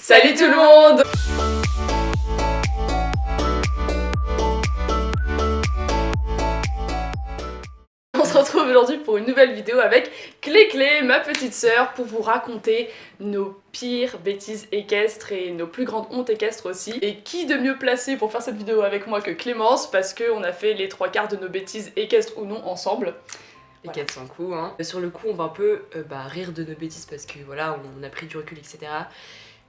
Salut tout le monde! On se retrouve aujourd'hui pour une nouvelle vidéo avec Clé, ma petite sœur, pour vous raconter nos pires bêtises équestres et nos plus grandes hontes équestres aussi. Et qui de mieux placé pour faire cette vidéo avec moi que Clémence, parce qu'on a fait les 3/4 de nos bêtises équestres ou non ensemble. Les 400 coups, hein. Sur le coup, on va un peu rire de nos bêtises parce que voilà, on a pris du recul, etc.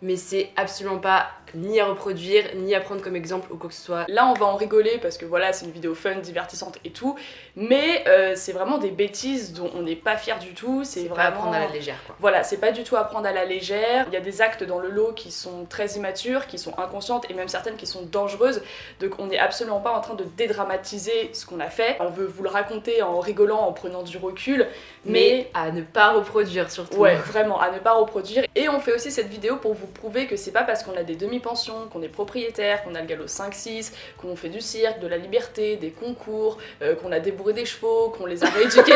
Mais c'est absolument pas ni à reproduire, ni à prendre comme exemple ou quoi que ce soit. Là, on va en rigoler parce que voilà, c'est une vidéo fun, divertissante et tout. Mais c'est vraiment des bêtises dont on n'est pas fiers du tout. C'est pas vraiment... à prendre à la légère, quoi. Voilà, c'est pas du tout à prendre à la légère. Il y a des actes dans le lot qui sont très immatures, qui sont inconscientes et même certaines qui sont dangereuses. Donc on n'est absolument pas en train de dédramatiser ce qu'on a fait. On veut vous le raconter en rigolant, en prenant du recul. Mais à ne pas reproduire surtout. Ouais, vraiment, à ne pas reproduire. Et on fait aussi cette vidéo pour vous prouver que c'est pas parce qu'on a des demi-pensions, qu'on est propriétaire, qu'on a le galop 5-6, qu'on fait du cirque, de la liberté, des concours, qu'on a débourré des chevaux, qu'on les a rééduqués.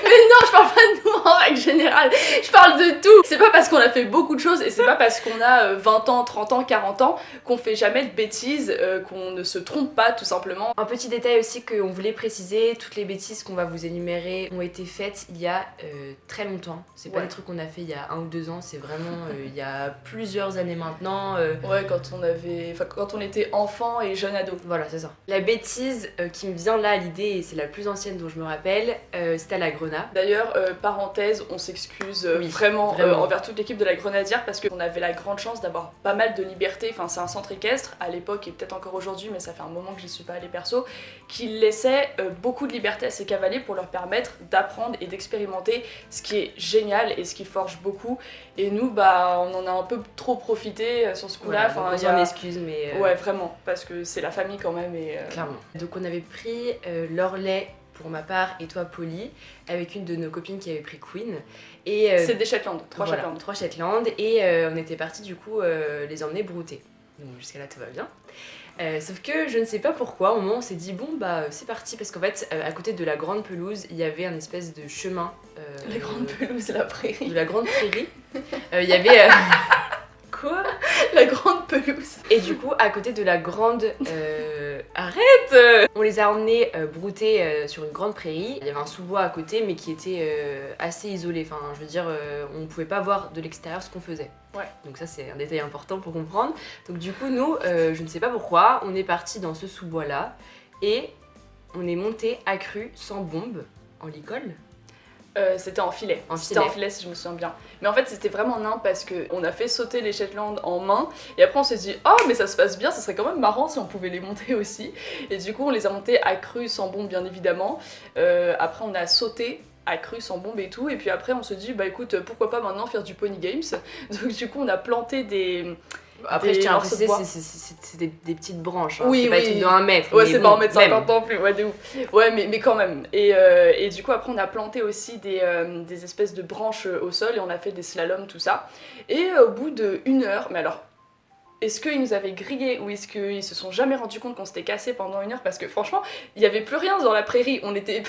Mais non, je parle pas de nous en règle générale, je parle de tout. C'est pas parce qu'on a fait beaucoup de choses et c'est pas parce qu'on a 20 ans, 30 ans, 40 ans qu'on fait jamais de bêtises, qu'on ne se trompe pas tout simplement. Un petit détail aussi qu'on voulait préciser, toutes les bêtises qu'on va vous énumérer ont été faites il y a très longtemps. C'est pas des trucs qu'on a fait il y a 1 ou 2 ans, c'est vraiment il y a plusieurs années maintenant. Ouais, quand on était enfant et jeune ado. Voilà, c'est ça. La bêtise qui me vient là à l'idée, et c'est la plus ancienne dont je me rappelle, c'était à la Grenat. D'ailleurs, parenthèse, on s'excuse vraiment envers toute l'équipe de la Grenadière parce qu'on avait la grande chance d'avoir pas mal de liberté. Enfin, c'est un centre équestre à l'époque et peut-être encore aujourd'hui, mais ça fait un moment que j'y suis pas allée perso, qui laissait beaucoup de liberté à ses cavaliers pour leur permettre d'apprendre et d'expérimenter, ce qui est génial et ce qui forge beaucoup. Et nous, on en a un peu trop profité sur ce coup-là. Voilà, on s'en excuse, mais... Ouais, vraiment, parce que c'est la famille quand même et... Clairement. Donc on avait pris l'Orlais pour ma part et toi Polly, avec une de nos copines qui avait pris Queen. Et c'est des Shetland, 3 voilà, Shetland. 3 Shetland, et on était partis du coup les emmener brouter. Donc jusqu'à là tout va bien. Sauf que je ne sais pas pourquoi, au moment où on s'est dit bon c'est parti, parce qu'en fait à côté de la grande pelouse il y avait un espèce de chemin. La grande pelouse, c'est la prairie. De la grande prairie. Il y avait... Quoi? La grande pelouse. Et du coup, à côté de la grande... Arrête! On les a emmenés brouter sur une grande prairie. Il y avait un sous-bois à côté, mais qui était assez isolé. Enfin, je veux dire, on ne pouvait pas voir de l'extérieur ce qu'on faisait. Ouais. Donc ça, c'est un détail important pour comprendre. Donc du coup, nous, je ne sais pas pourquoi, on est partis dans ce sous-bois-là. Et on est monté accru, sans bombe, en licol. C'était en filet. C'était en filet si je me souviens bien. Mais en fait c'était vraiment nain parce qu'on a fait sauter les Shetland en main et après on s'est dit oh mais ça se passe bien, ça serait quand même marrant si on pouvait les monter aussi. Et du coup on les a montés à cru sans bombe bien évidemment. Après on a sauté à cru sans bombe et tout et puis après on se dit bah écoute pourquoi pas maintenant faire du pony games. Donc du coup on a planté des... Après, je tiens à préciser, c'est des petites branches, hein. Oui, c'est pas des trucs de 1 mètre. Ouais, c'est pas 1m50 non plus, ouais, de ouf. Ouais, mais quand même. Et du coup, après, on a planté aussi des espèces de branches au sol et on a fait des slaloms, tout ça. Et au bout d'1 heure, mais alors, est-ce qu'ils nous avaient grillé ou est-ce qu'ils se sont jamais rendu compte qu'on s'était cassé pendant 1 heure? Parce que franchement, il y avait plus rien dans la prairie. On était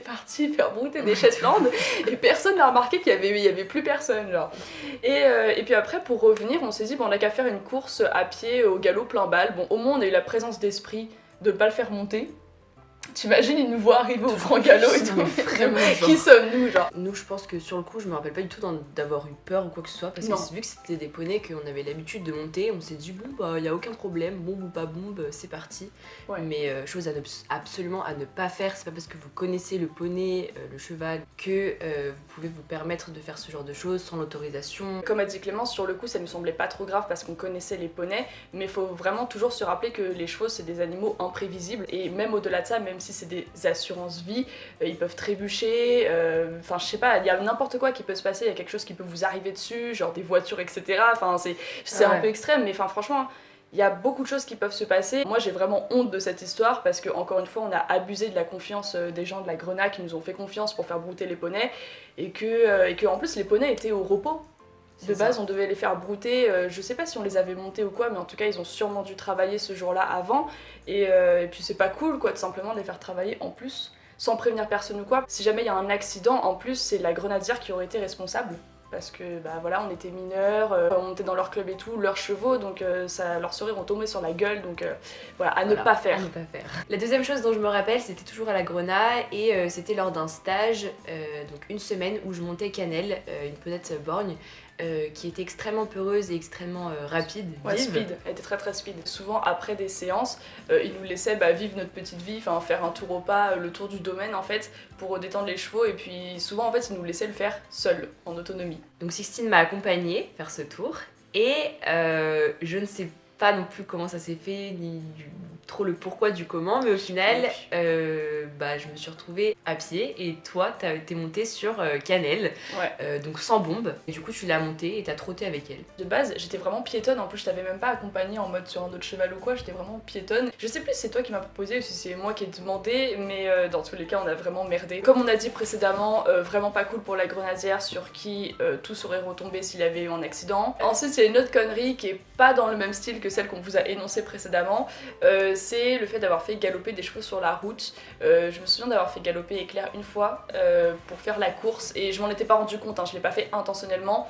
partis faire brouter des Shetland et personne n'a remarqué qu'il y avait plus personne, genre. Et puis après, pour revenir, on s'est dit, bon, on a qu'à faire une course à pied au galop plein balle. Bon, au moins, on a eu la présence d'esprit de pas le faire monter. T'imagines, ils nous voient arriver au grand galop et tout. Vraiment, qui sommes-nous, genre? Nous, je pense que sur le coup, je me rappelle pas du tout d'avoir eu peur ou quoi que ce soit. Parce que vu que c'était des poneys qu'on avait l'habitude de monter, on s'est dit bon, y a aucun problème, bombe ou pas bombe, c'est parti. Ouais. Mais chose absolument à ne pas faire, c'est pas parce que vous connaissez le poney, le cheval, que vous pouvez vous permettre de faire ce genre de choses sans l'autorisation. Comme a dit Clémence, sur le coup, ça nous semblait pas trop grave parce qu'on connaissait les poneys, mais faut vraiment toujours se rappeler que les chevaux, c'est des animaux imprévisibles. Et même au-delà de ça, même si c'est des assurances-vie, ils peuvent trébucher, enfin je sais pas, il y a n'importe quoi qui peut se passer, il y a quelque chose qui peut vous arriver dessus, genre des voitures, etc. Enfin c'est un peu extrême, mais enfin franchement, il y a beaucoup de choses qui peuvent se passer. Moi j'ai vraiment honte de cette histoire parce que encore une fois on a abusé de la confiance des gens de la Grenat qui nous ont fait confiance pour faire brouter les poneys et que en plus les poneys étaient au repos. De base, on devait les faire brouter, je sais pas si on les avait montés ou quoi, mais en tout cas, ils ont sûrement dû travailler ce jour-là avant. Et puis c'est pas cool, quoi, de simplement de les faire travailler en plus, sans prévenir personne ou quoi. Si jamais il y a un accident, en plus, c'est la grenadière qui aurait été responsable. parce que bah voilà, on était mineurs, on montait dans leur club et tout, leurs chevaux, donc ça, leurs sourires ont tombé sur la gueule, donc voilà, à ne pas faire. À ne pas faire. La deuxième chose dont je me rappelle, c'était toujours à la Grenat et c'était lors d'un stage, donc une semaine où je montais Cannelle, une ponette borgne, qui était extrêmement peureuse et extrêmement rapide, Ouais, vive. speed, elle était très très speed. Souvent après des séances, ils nous laissaient vivre notre petite vie, enfin faire un tour au pas, le tour du domaine en fait, pour détendre les chevaux, et puis souvent en fait ils nous laissaient le faire seul, en autonomie. Donc Sixtine m'a accompagnée faire ce tour et je ne sais pas non plus comment ça s'est fait, ni trop le pourquoi du comment, mais au final, je me suis retrouvée à pied et toi, t'es montée sur Cannelle, donc sans bombe. Et du coup, tu l'as montée et t'as trotté avec elle. De base, j'étais vraiment piétonne, en plus je t'avais même pas accompagnée en mode sur un autre cheval ou quoi, j'étais vraiment piétonne. Je sais plus si c'est toi qui m'as proposé ou si c'est moi qui ai demandé, mais dans tous les cas, on a vraiment merdé. Comme on a dit précédemment, vraiment pas cool pour la grenadière sur qui tout serait retombé s'il avait eu un accident. Ensuite, il y a une autre connerie qui est pas dans le même style que celle qu'on vous a énoncée précédemment, c'est le fait d'avoir fait galoper des chevaux sur la route. Je me souviens d'avoir fait galoper Éclair une fois pour faire la course et je m'en étais pas rendu compte, hein, je l'ai pas fait intentionnellement,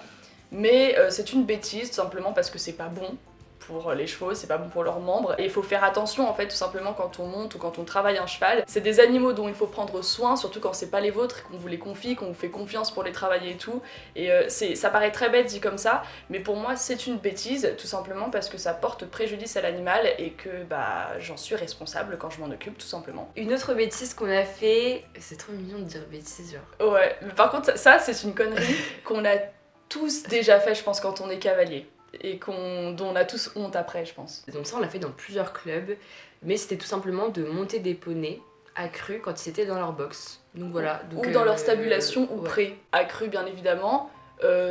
mais c'est une bêtise tout simplement parce que c'est pas bon pour les chevaux, c'est pas bon pour leurs membres et il faut faire attention en fait tout simplement quand on monte ou quand on travaille un cheval. C'est des animaux dont il faut prendre soin, surtout quand c'est pas les vôtres, qu'on vous les confie, qu'on vous fait confiance pour les travailler et tout, et ça paraît très bête dit comme ça, mais pour moi c'est une bêtise tout simplement parce que ça porte préjudice à l'animal et que j'en suis responsable quand je m'en occupe tout simplement. Une autre bêtise qu'on a fait, c'est trop mignon de dire bêtise genre. Ouais, mais par contre ça c'est une connerie qu'on a tous déjà fait je pense quand on est cavalier. Et dont on a tous honte après, je pense. Donc ça, on l'a fait dans plusieurs clubs, mais c'était tout simplement de monter des poneys accrus quand ils étaient dans leur box. Donc voilà. Donc, ou dans leur stabulation ou pré. Accrus, bien évidemment,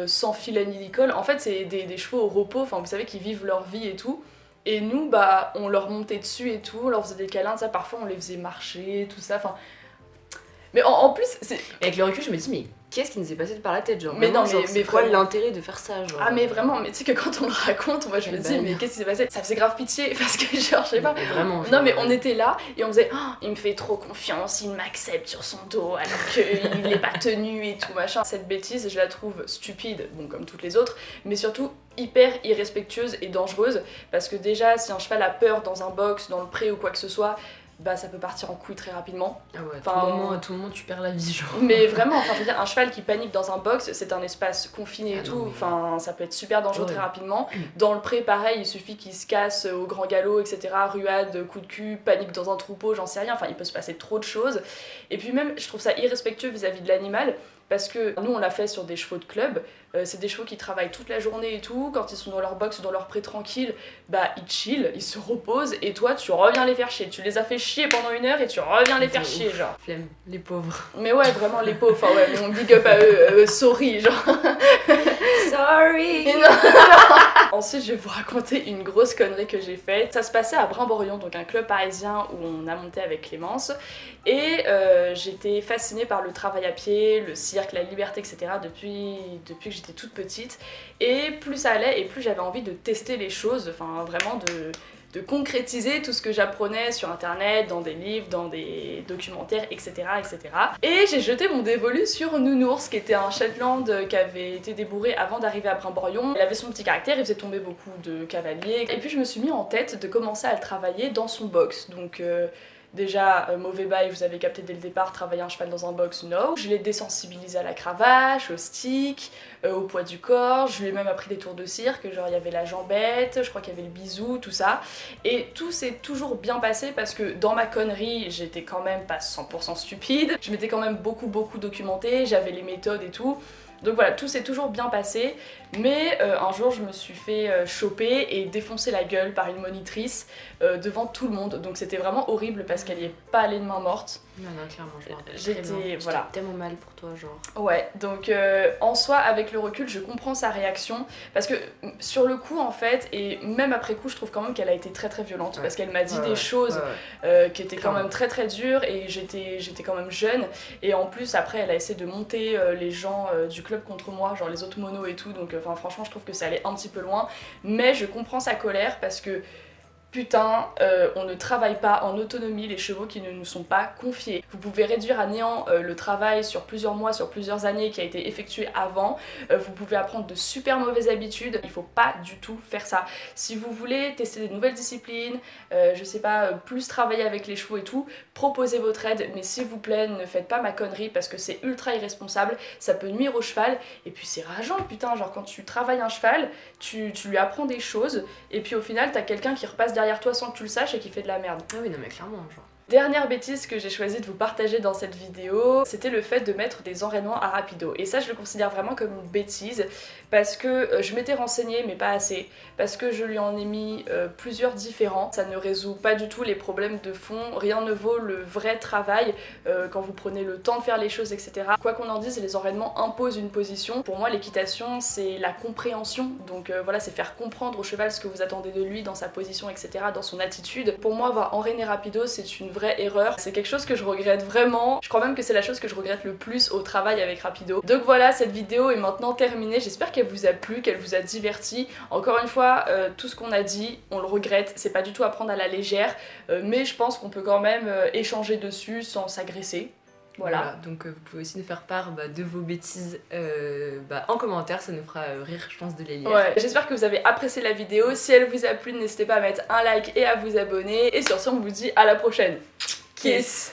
sans filet ni licol. En fait, c'est des chevaux au repos, enfin, vous savez, qui vivent leur vie et tout. Et nous, on leur montait dessus et tout, on leur faisait des câlins, ça, parfois on les faisait marcher, tout ça, enfin... Mais en plus, c'est... Avec le recul, je me dis, mais qu'est-ce qui nous est passé par la tête, genre? Mais vraiment, non, genre, mais c'est quoi l'intérêt de faire ça, genre? Ah mais vraiment, mais tu sais que quand on le raconte, moi je me dis, mais qu'est-ce qui s'est passé? Ça faisait grave pitié, parce que genre, je sais pas... Vraiment, genre, non mais on était là, et on faisait, oh, il me fait trop confiance, il m'accepte sur son dos, alors qu'il est pas tenu et tout, machin. Cette bêtise, je la trouve stupide, bon comme toutes les autres, mais surtout hyper irrespectueuse et dangereuse, parce que déjà, si un cheval a peur dans un box, dans le pré ou quoi que ce soit, ça peut partir en couille très rapidement. Ah ouais, à tout moment tu perds la vie, genre. Mais vraiment, enfin je veux dire, un cheval qui panique dans un box, c'est un espace confiné et tout, enfin ça peut être super dangereux très rapidement. Dans le pré, pareil, il suffit qu'il se casse au grand galop, etc. Ruade, coup de cul, panique dans un troupeau, j'en sais rien, enfin il peut se passer trop de choses. Et puis même, je trouve ça irrespectueux vis-à-vis de l'animal, parce que nous on l'a fait sur des chevaux de club, c'est des chevaux qui travaillent toute la journée et tout, quand ils sont dans leur box ou dans leur pré tranquille, ils chillent, ils se reposent, et toi tu reviens les faire chier, tu les as fait chier pendant 1 heure et tu reviens les faire chier, genre. Flemme, les pauvres. Mais ouais, vraiment les pauvres, enfin ouais, mon big up à eux, sorry, genre. Sorry. Ensuite, je vais vous raconter une grosse connerie que j'ai faite. Ça se passait à Brimborion, donc un club parisien où on a monté avec Clémence. Et j'étais fascinée par le travail à pied, le cirque, la liberté, etc. depuis que j'étais toute petite. Et plus ça allait et plus j'avais envie de tester les choses, enfin vraiment de concrétiser tout ce que j'apprenais sur internet, dans des livres, dans des documentaires, etc. etc. Et j'ai jeté mon dévolu sur Nounours, qui était un Shetland qui avait été débourré avant d'arriver à Brimborion. Il avait son petit caractère, il faisait tomber beaucoup de cavaliers. Et puis je me suis mis en tête de commencer à le travailler dans son box. Donc déjà, mauvais bail, vous avez capté dès le départ, travailler un cheval dans un box, no. Je l'ai désensibilisé à la cravache, au stick, au poids du corps, je lui ai même appris des tours de cirque, genre il y avait la jambette, je crois qu'il y avait le bisou, tout ça. Et tout s'est toujours bien passé parce que dans ma connerie, j'étais quand même pas 100% stupide, je m'étais quand même beaucoup documentée, j'avais les méthodes et tout. Donc voilà, tout s'est toujours bien passé, mais un jour je me suis fait choper et défoncer la gueule par une monitrice devant tout le monde. Donc c'était vraiment horrible parce qu'elle y est pas allée de main morte. Non, clairement, je m'en rappelle. J'étais voilà. Tellement mal pour toi, genre. Ouais, donc en soi, avec le recul, je comprends sa réaction parce que sur le coup, en fait, et même après coup, je trouve quand même qu'elle a été très violente parce qu'elle m'a dit des choses qui étaient quand même très dures et j'étais quand même jeune. Et en plus, après, elle a essayé de monter les gens du club contre moi, genre les autres monos et tout. Donc, franchement, je trouve que ça allait un petit peu loin. Mais je comprends sa colère parce que Putain, on ne travaille pas en autonomie les chevaux qui ne nous sont pas confiés. Vous pouvez réduire à néant le travail sur plusieurs mois, sur plusieurs années qui a été effectué avant. Vous pouvez apprendre de super mauvaises habitudes. Il faut pas du tout faire ça. Si vous voulez tester des nouvelles disciplines, je sais pas, plus travailler avec les chevaux et tout, proposez votre aide. Mais s'il vous plaît, ne faites pas ma connerie parce que c'est ultra irresponsable. Ça peut nuire au cheval. Et puis c'est rageant, putain. Genre quand tu travailles un cheval, tu lui apprends des choses. Et puis au final, t'as quelqu'un qui repasse derrière toi sans que tu le saches et qui fait de la merde. Ah oui, non mais clairement, genre. Dernière bêtise que j'ai choisi de vous partager dans cette vidéo, c'était le fait de mettre des enraînements à rapido. Et ça, je le considère vraiment comme une bêtise parce que je m'étais renseignée mais pas assez, parce que je lui en ai mis plusieurs différents. Ça ne résout pas du tout les problèmes de fond, rien ne vaut le vrai travail quand vous prenez le temps de faire les choses, etc. Quoi qu'on en dise, les enraînements imposent une position. Pour moi, l'équitation, c'est la compréhension. Donc voilà, c'est faire comprendre au cheval ce que vous attendez de lui dans sa position, etc., dans son attitude. Pour moi, avoir enraîné rapido, c'est une vraie erreur. C'est quelque chose que je regrette vraiment. Je crois même que c'est la chose que je regrette le plus au travail avec rapido. Donc voilà, cette vidéo est maintenant terminée. J'espère qu'elle vous a plu, qu'elle vous a diverti. Encore une fois, tout ce qu'on a dit, on le regrette. C'est pas du tout à prendre à la légère, mais je pense qu'on peut quand même échanger dessus sans s'agresser. Voilà. Donc vous pouvez aussi nous faire part de vos bêtises en commentaire, ça nous fera rire, je pense, de les lire. Ouais, j'espère que vous avez apprécié la vidéo. Si elle vous a plu, n'hésitez pas à mettre un like et à vous abonner. Et sur ce, on vous dit à la prochaine. Kiss.